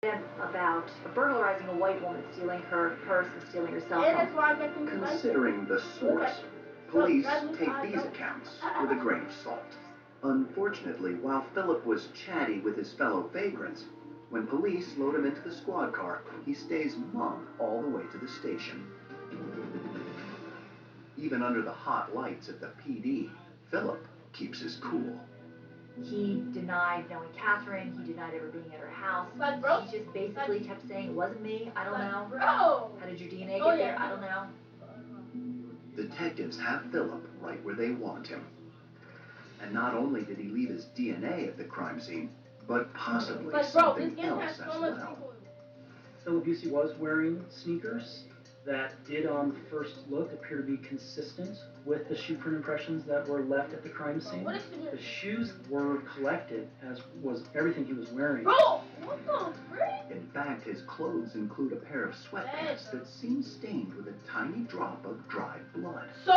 about burglarizing a white woman, stealing her purse and stealing her cell phone. Considering the source, police take these accounts with a grain of salt. Unfortunately, while Philip was chatty with his fellow vagrants, when police load him into the squad car, he stays mum all the way to the station. Even under the hot lights at the PD, Philip keeps his cool. He denied knowing Catherine, he denied ever being at her house. He just basically kept saying, it wasn't me, I don't know. How did your DNA get there? I don't know. Detectives have Philip right where they want him. And not only did he leave his DNA at the crime scene, but possibly something else as well. Philip Busey was wearing sneakers that did on first look appear to be consistent with the shoe print impressions that were left at the crime scene. The shoes were collected, as was everything he was wearing. Bro, what the frick? In fact, his clothes include a pair of sweatpants that seem stained with a tiny drop of dried blood. So?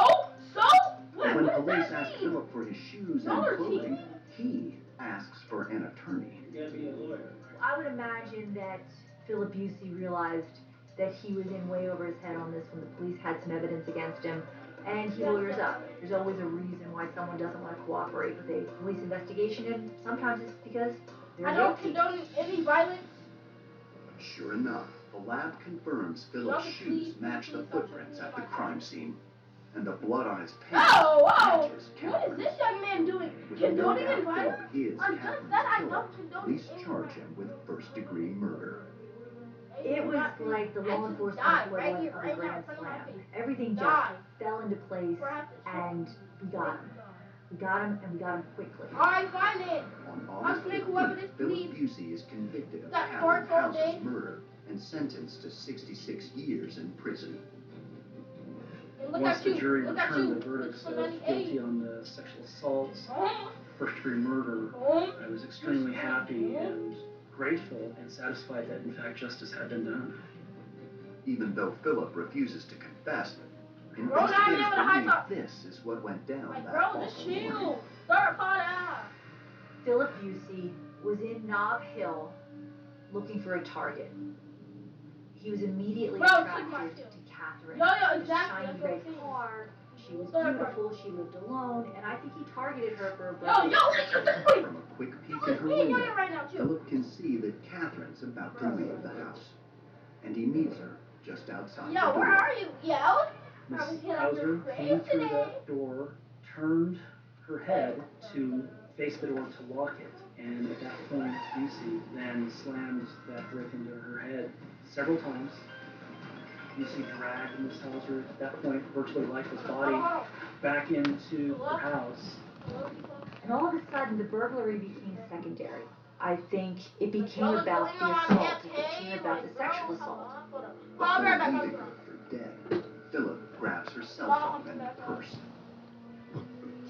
When police ask Philip for his shoes and clothing, he asks for an attorney. You gotta be a lawyer. I would imagine that Philip Busey realized that he was in way over his head on this when the police had some evidence against him, and he lawyers up. There's always a reason why someone doesn't want to cooperate with a police investigation, and sometimes it's because they're I don't guilty. condone any violence. Sure enough, the lab confirms Philip's shoes match the footprints at the crime scene, and the blood on his pants Whoa! matches What is Catherine's. this young man doing? With no Condoning doubt and violence? Philip is I just Catherine's said I killer, don't condone police any charge violence. him with first-degree murder. It was like the law enforcement equivalent of a grand slam. Everything just fell into place, and we got him. We got him, and we got him quickly. Alright, fine then. On I'll August snake whoever 15th, this Philip believes. Busey is convicted of That Catherine court all House's day. murder and sentenced to 66 years in prison. Look Once at the you. jury Look at returned you. the verdicts It's of 98. guilty on the sexual assaults, first-degree murder, I was extremely happy and grateful and satisfied that, in fact, justice had been done. Even though Philip refuses to confess, Bro, now I'm investigators able to hide believe top. this is what went down Like, that bro, just awful morning. chill. Start pot out. Philip Busey was in Nob Hill looking for a target. He was immediately Bro, click my attracted heel. to Catherine. Yo, This exactly. shiny That's what I'm red saying. car. She was Start beautiful. She lived alone, and I think he targeted her for a Yo, birthday. listen. From a quick peek Listen, at her me and window, Young right now, too. Philip can see that Catherine's about to leave the house, and he meets her just outside the Yo, door. where are you? Yo. Miss I was here Hauser like your came grave through today. that door, turned her head to face the door to lock it, and at that point, Busey then slammed that brick into her head several times. Busey dragged Miss Hauser, at that point, virtually lifeless body, back into her house. And all of a sudden, the burglary became secondary. I think it became Yo, about what's the going on, assault. It FK? became about the Like, bro, sexual assault. I'll be right back. Before I'll be leaving right her for dead, Philip grabs her cell phone and purse.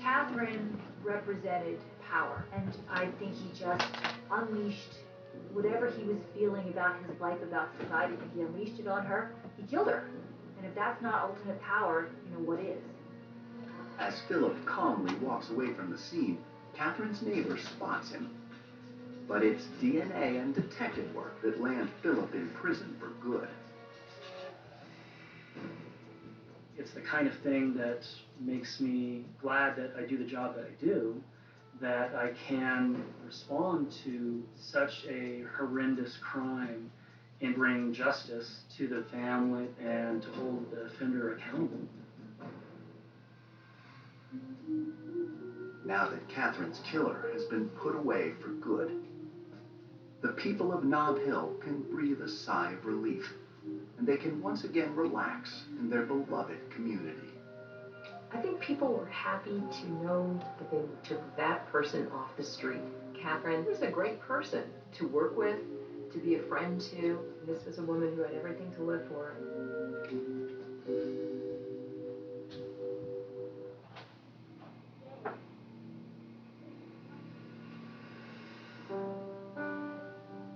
Catherine represented power, and I think he just unleashed whatever he was feeling about his life, about society, and he unleashed it on her. He killed her. And if that's not ultimate power, what is? As Philip calmly walks away from the scene, Catherine's neighbor spots him. But it's DNA and detective work that land Philip in prison for good. It's the kind of thing that makes me glad that I do the job that I do, that I can respond to such a horrendous crime and bring justice to the family and to hold the offender accountable. Now that Catherine's killer has been put away for good, the people of Nob Hill can breathe a sigh of relief, and they can once again relax in their beloved community. I think people were happy to know that they took that person off the street. Catherine was a great person to work with, to be a friend to. This was a woman who had everything to live for.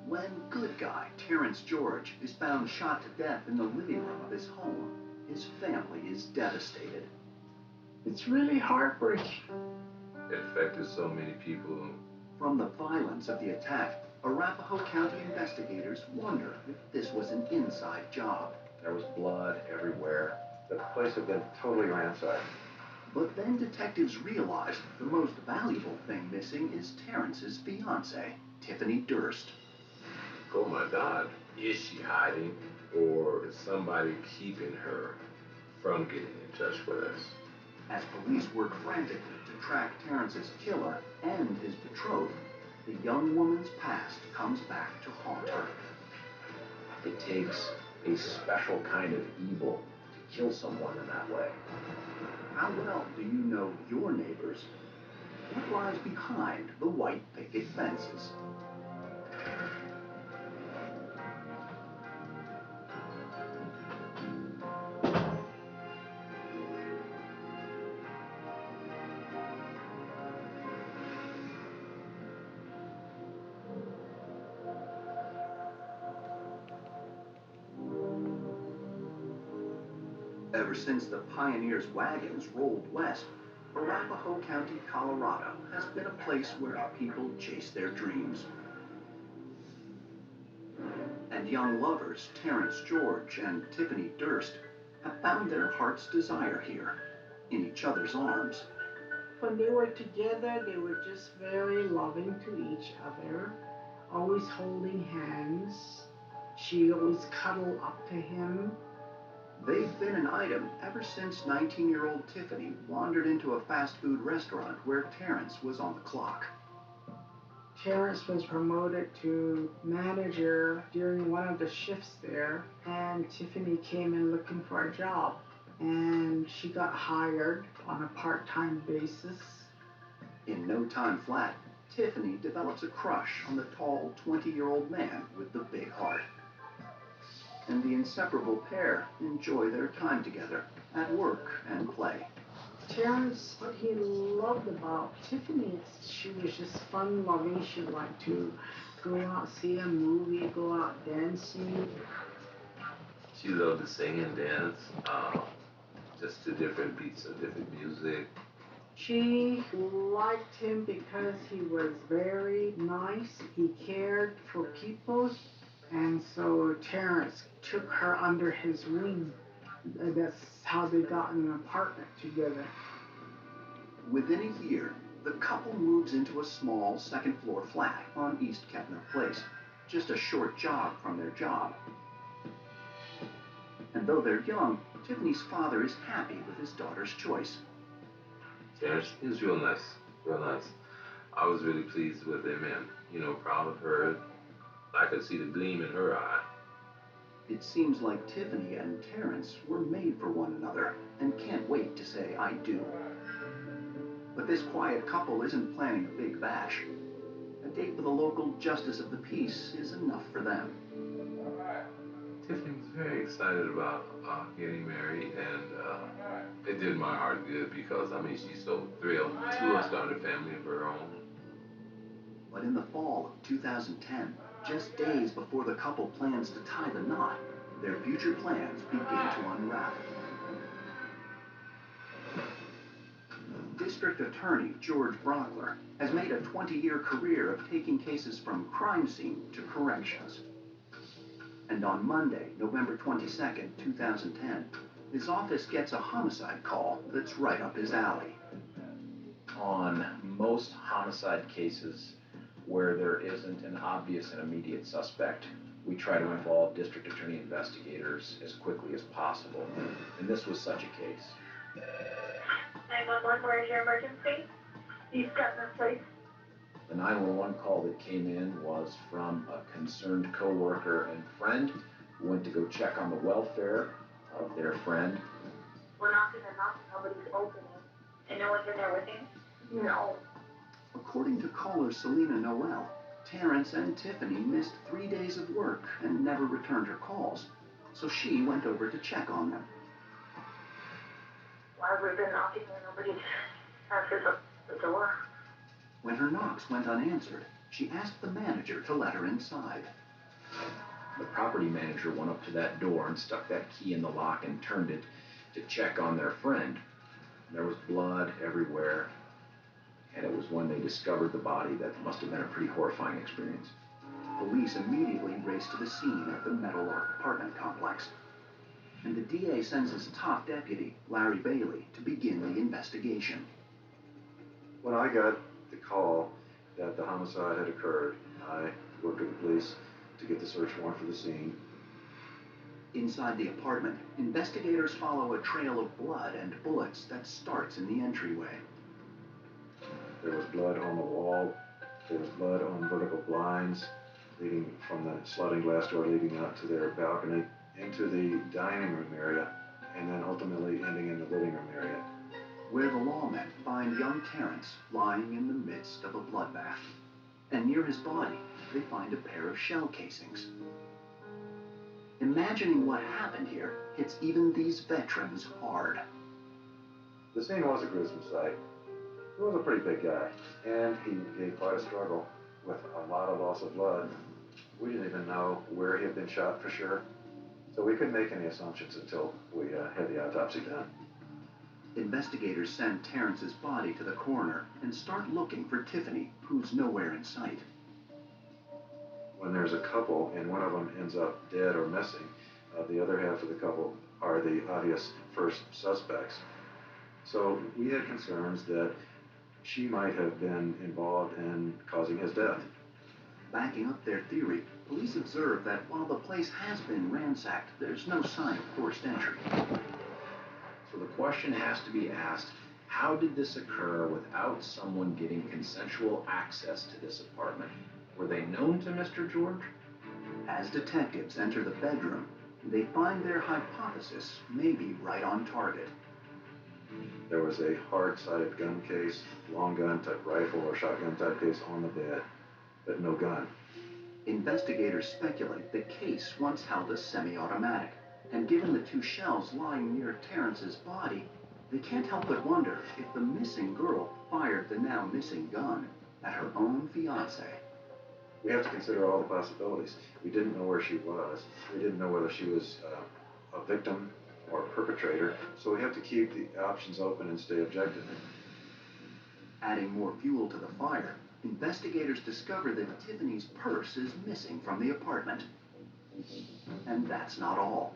When good guy Terrence George is found shot to death in the living room of his home, his family is devastated. It's really heartbreaking. It affected so many people. From the violence of the attack, Arapahoe County investigators wonder if this was an inside job. There was blood everywhere. The place had been totally ransacked. But then detectives realized the most valuable thing missing is Terrence's fiancée, Tiffany Durst. Oh my God, is she hiding, or is somebody keeping her from getting in touch with us? As police work frantically to track Terrence's killer and his betrothed, the young woman's past comes back to haunt her. It takes a special kind of evil to kill someone in that way. How well do you know your neighbors? What lies behind the white picket fences? Ever since the pioneers' wagons rolled west, Arapahoe County, Colorado has been a place where people chase their dreams. And young lovers Terrence George and Tiffany Durst have found their heart's desire here, in each other's arms. When they were together, they were just very loving to each other, always holding hands. She always cuddled up to him. They've been an item ever since 19-year-old Tiffany wandered into a fast food restaurant where Terrence was on the clock. Terrence was promoted to manager during one of the shifts there, and Tiffany came in looking for a job, and she got hired on a part-time basis. In no time flat, Tiffany develops a crush on the tall 20-year-old man with the big heart. And the inseparable pair enjoy their time together at work and play. Terrence, what he loved about Tiffany, she was just fun-loving. She liked to go out, see a movie, go out dancing. She loved to sing and dance, just to different beats of different music. She liked him because he was very nice. He cared for people. And so Terrence took her under his wing. That's how they got in an apartment together. Within a year, the couple moves into a small second-floor flat on East Kettner Place, just a short jog from their job. And though they're young, Tiffany's father is happy with his daughter's choice. Terrence is real nice, real nice. I was really pleased with him and, proud of her. I could see the gleam in her eye. It seems like Tiffany and Terrence were made for one another and can't wait to say I do. But this quiet couple isn't planning a big bash. A date with a local justice of the peace is enough for them. Tiffany was very excited about getting married, and it did my heart good because, she's so thrilled to start a family of her own. But in the fall of 2010, just days before the couple plans to tie the knot, their future plans begin to unravel. District Attorney George Brockler has made a 20-year career of taking cases from crime scene to corrections. And on Monday, November 22nd, 2010, his office gets a homicide call that's right up his alley. On most homicide cases where there isn't an obvious and immediate suspect, we try to involve district attorney investigators as quickly as possible. And this was such a case. 911, where is your emergency? East Kettner Place. The 911 call that came in was from a concerned coworker and friend who went to go check on the welfare of their friend. We're knocking and knocking, nobody's opening. And no one's in there with you? No. According to caller Selena Noel, Terrence and Tiffany missed 3 days of work and never returned her calls, so she went over to check on them. Why have we been knocking and nobody answers the door? When her knocks went unanswered, she asked the manager to let her inside. The property manager went up to that door and stuck that key in the lock and turned it to check on their friend. There was blood everywhere, and it was when they discovered the body that must have been a pretty horrifying experience. Police immediately race to the scene at the Meadowlark apartment complex, and the DA sends his top deputy, Larry Bailey, to begin the investigation. When I got the call that the homicide had occurred, I worked with the police to get the search warrant for the scene. Inside the apartment, investigators follow a trail of blood and bullets that starts in the entryway. There was blood on the wall. There was blood on vertical blinds leading from the sliding glass door leading out to their balcony into the dining room area, and then ultimately ending in the living room area, where the lawmen find young Terrence lying in the midst of a bloodbath. And near his body, they find a pair of shell casings. Imagining what happened here hits even these veterans hard. The scene was a gruesome sight. He was a pretty big guy, and he gave quite a struggle with a lot of loss of blood. We didn't even know where he had been shot for sure, so we couldn't make any assumptions until we had the autopsy done. Investigators send Terrence's body to the coroner and start looking for Tiffany, who's nowhere in sight. When there's a couple and one of them ends up dead or missing, the other half of the couple are the obvious first suspects. So we had concerns that she might have been involved in causing his death. Backing up their theory, police observe that while the place has been ransacked, there's no sign of forced entry. So the question has to be asked, how did this occur without someone getting consensual access to this apartment? Were they known to Mr. George? As detectives enter the bedroom, they find their hypothesis may be right on target. There was a hard-sided gun case, long gun type rifle or shotgun type case on the bed, but no gun. Investigators speculate the case once held a semi-automatic, and given the two shells lying near Terrence's body, they can't help but wonder if the missing girl fired the now missing gun at her own fiancé. We have to consider all the possibilities. We didn't know where she was. We didn't know whether she was a victim or a perpetrator, so we have to keep the options open and stay objective. Adding more fuel to the fire, investigators discover that Tiffany's purse is missing from the apartment. And that's not all.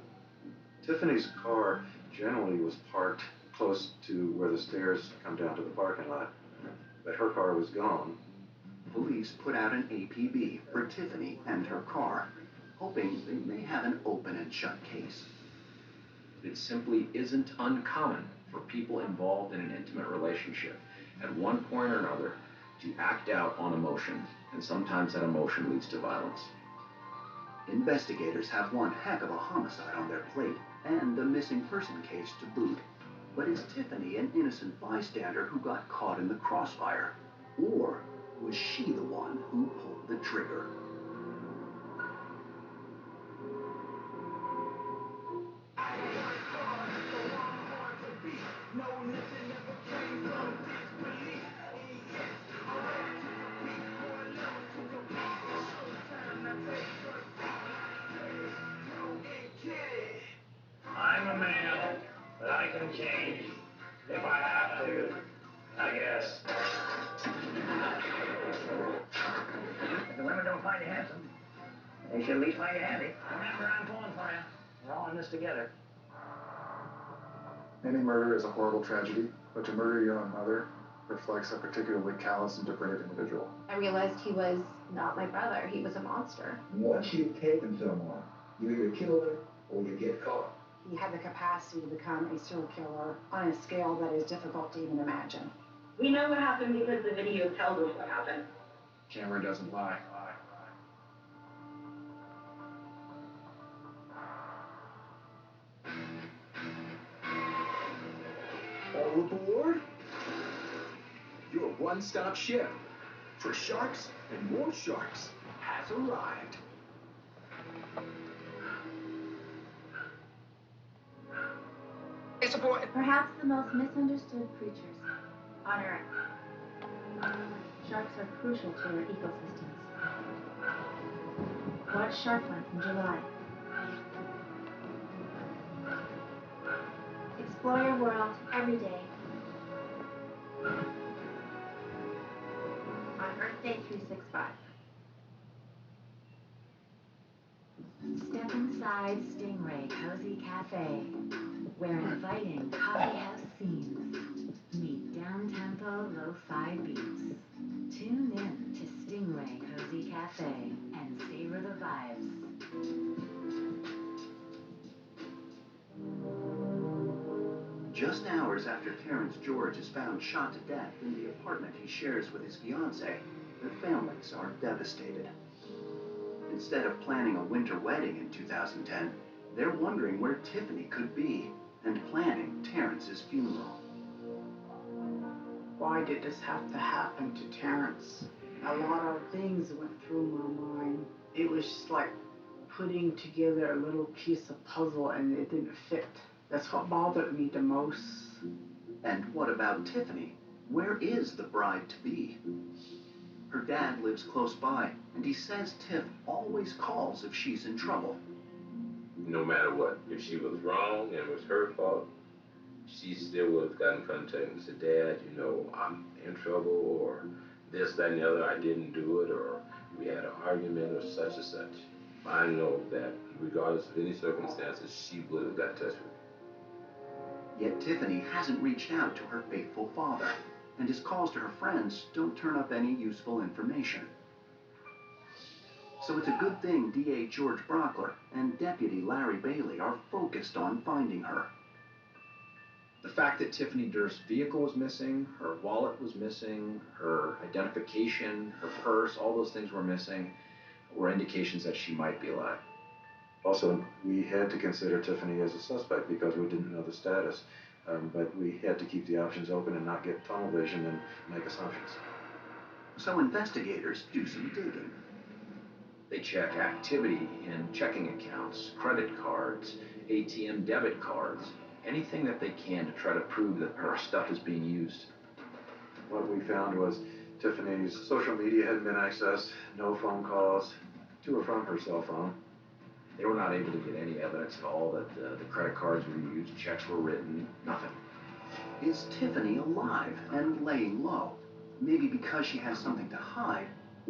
Tiffany's car generally was parked close to where the stairs come down to the parking lot, but her car was gone. Police put out an APB for Tiffany and her car, hoping they may have an open and shut case. It simply isn't uncommon for people involved in an intimate relationship at one point or another to act out on emotion, and sometimes that emotion leads to violence. Investigators have one heck of a homicide on their plate, and a missing person case to boot. But is Tiffany an innocent bystander who got caught in the crossfire? Or was she the one who pulled the trigger? I'm a man, but I can change if I have to, I guess. If the women don't find you handsome, they should at least find you handy. Remember, I'm pulling for you. We're all in this together. Any murder is a horrible tragedy, but to murder your own mother reflects a particularly callous and depraved individual. I realized he was not my brother. He was a monster. Once you've taken someone, you either kill them or you get caught. He had the capacity to become a serial killer on a scale that is difficult to even imagine. We know what happened because the video tells us what happened. Camera doesn't lie. All aboard? Your one-stop ship for sharks and more sharks has arrived. It's a boy. Perhaps the most misunderstood creatures on Earth. Sharks are crucial to our ecosystems. Watch Shark Month in July. Explore your world every day. On Earth Day 365. Step inside Stingray Cozy Cafe, where inviting coffee house scenes meet down-tempo lo-fi beats. Tune in to Stingray Cozy Cafe and savor the vibes. Just hours after Terrence George is found shot to death in the apartment he shares with his fiancée, their families are devastated. Instead of planning a winter wedding in 2010, they're wondering where Tiffany could be and planning Terrence's funeral. Why did this have to happen to Terrence? A lot of things went through my mind. It was just like putting together a little piece of puzzle and it didn't fit. That's what bothered me the most. And what about Tiffany? Where is the bride-to-be? Her dad lives close by, and he says Tiff always calls if she's in trouble. No matter what, if she was wrong and it was her fault, she still would have gotten in contact and said, Dad, you know, I'm in trouble, or this, that, and the other, I didn't do it, or we had an argument, or such and such. I know that regardless of any circumstances, she would have got in touch with me. Yet Tiffany hasn't reached out to her faithful father, and his calls to her friends don't turn up any useful information. So it's a good thing DA George Brockler and Deputy Larry Bailey are focused on finding her. The fact that Tiffany Durst's vehicle was missing, her wallet was missing, her identification, her purse, all those things were missing, were indications that she might be alive. Also, we had to consider Tiffany as a suspect because we didn't know the status, but we had to keep the options open and not get tunnel vision and make assumptions. So investigators do some digging. They check activity in checking accounts, credit cards, ATM debit cards, anything that they can to try to prove that her stuff is being used. What we found was Tiffany's social media hadn't been accessed, no phone calls to or from her cell phone. They were not able to get any evidence at all that the credit cards were used, checks were written, nothing. Is Tiffany alive and laying low? Maybe because she has something to hide,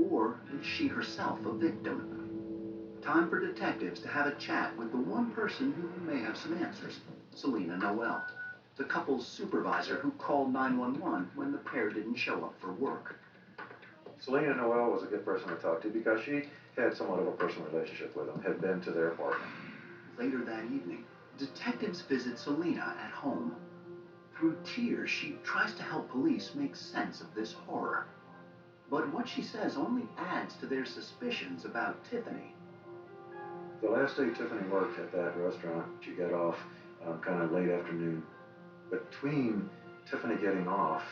or is she herself a victim? Time for detectives to have a chat with the one person who may have some answers, Selena Noel, the couple's supervisor who called 911 when the pair didn't show up for work. Selena Noel was a good person to talk to because she had somewhat of a personal relationship with him, had been to their apartment. Later that evening, detectives visit Selena at home. Through tears, she tries to help police make sense of this horror. But what she says only adds to their suspicions about Tiffany. The last day Tiffany worked at that restaurant, she got off kind of late afternoon. Between Tiffany getting off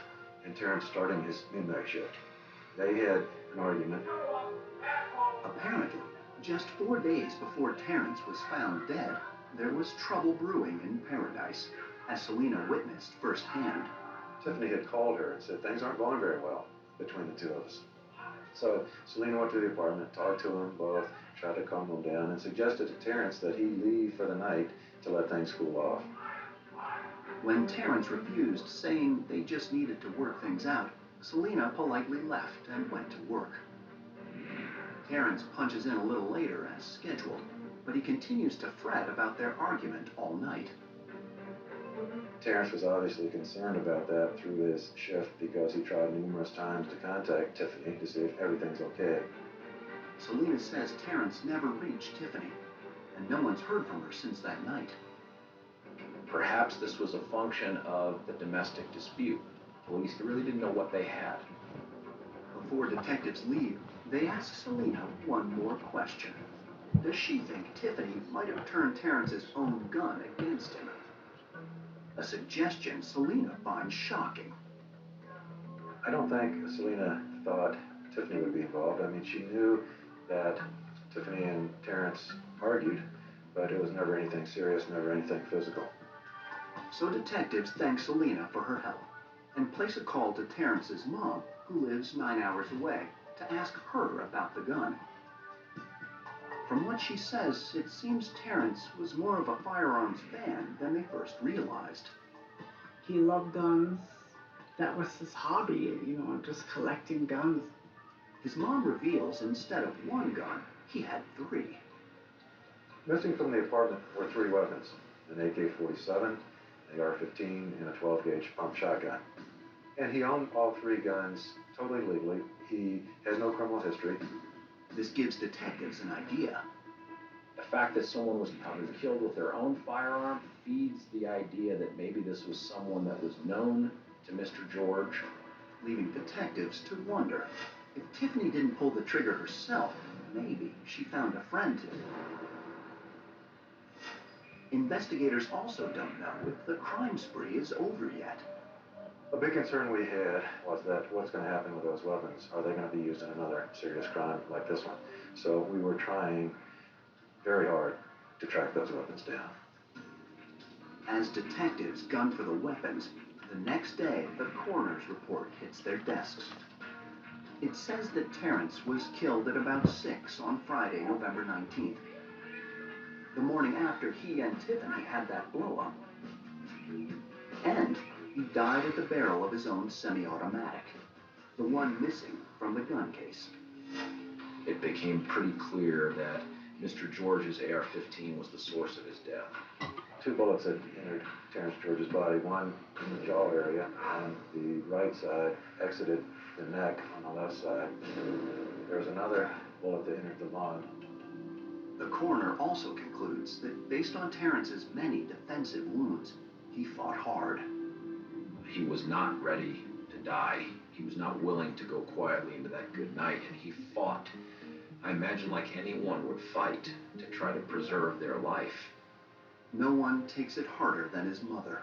and Terrence starting his midnight shift, they had an argument. Apparently, just 4 days before Terrence was found dead, there was trouble brewing in Paradise, as Selena witnessed firsthand. Tiffany had called her and said things aren't going very well between the two of us. So Selena went to the apartment, talked to them both, tried to calm them down, and suggested to Terrence that he leave for the night to let things cool off. When Terrence refused, saying they just needed to work things out, Selena politely left and went to work. Terrence punches in a little later as scheduled, but he continues to fret about their argument all night. Terrence was obviously concerned about that through his shift because he tried numerous times to contact Tiffany to see if everything's okay. Selena says Terrence never reached Tiffany, and no one's heard from her since that night. Perhaps this was a function of the domestic dispute. Police really didn't know what they had. Before detectives leave, they ask Selena one more question. Does she think Tiffany might have turned Terrence's own gun against him? A suggestion Selena finds shocking. I don't think Selena thought Tiffany would be involved. I mean, she knew that Tiffany and Terrence argued, but it was never anything serious, never anything physical. So detectives thank Selena for her help and place a call to Terrence's mom, who lives 9 hours away, to ask her about the gun. From what she says, it seems Terrence was more of a firearms fan than they first realized. He loved guns. That was his hobby, just collecting guns. His mom reveals instead of one gun, he had 3. Missing from the apartment were 3 weapons, an AK-47, an AR-15, and a 12-gauge pump shotgun. And he owned all 3 guns totally legally. He has no criminal history. This gives detectives an idea. The fact that someone was found killed with their own firearm feeds the idea that maybe this was someone that was known to Mr. George, leaving detectives to wonder if Tiffany didn't pull the trigger herself, maybe she found a friend to. Investigators also don't know if the crime spree is over yet. A big concern we had was that what's going to happen with those weapons? Are they going to be used in another serious crime like this one? So we were trying very hard to track those weapons down. As detectives gun for the weapons, the next day the coroner's report hits their desks. It says that Terrence was killed at about 6 on Friday, November 19th. The morning after he and Tiffany had that blow-up. And he died at the barrel of his own semi-automatic, the one missing from the gun case. It became pretty clear that Mr. George's AR-15 was the source of his death. 2 bullets had entered Terrence George's body, one in the jaw area on the right side, exited the neck on the left side. There was another bullet that entered the lung. The coroner also concludes that based on Terrence's many defensive wounds, he fought hard. He was not ready to die. He was not willing to go quietly into that good night, and he fought. I imagine like anyone would fight to try to preserve their life. No one takes it harder than his mother.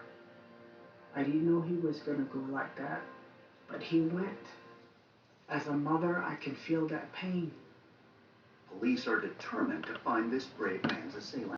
I didn't know he was going to go like that, but he went. As a mother, I can feel that pain. Police are determined to find this brave man's assailant.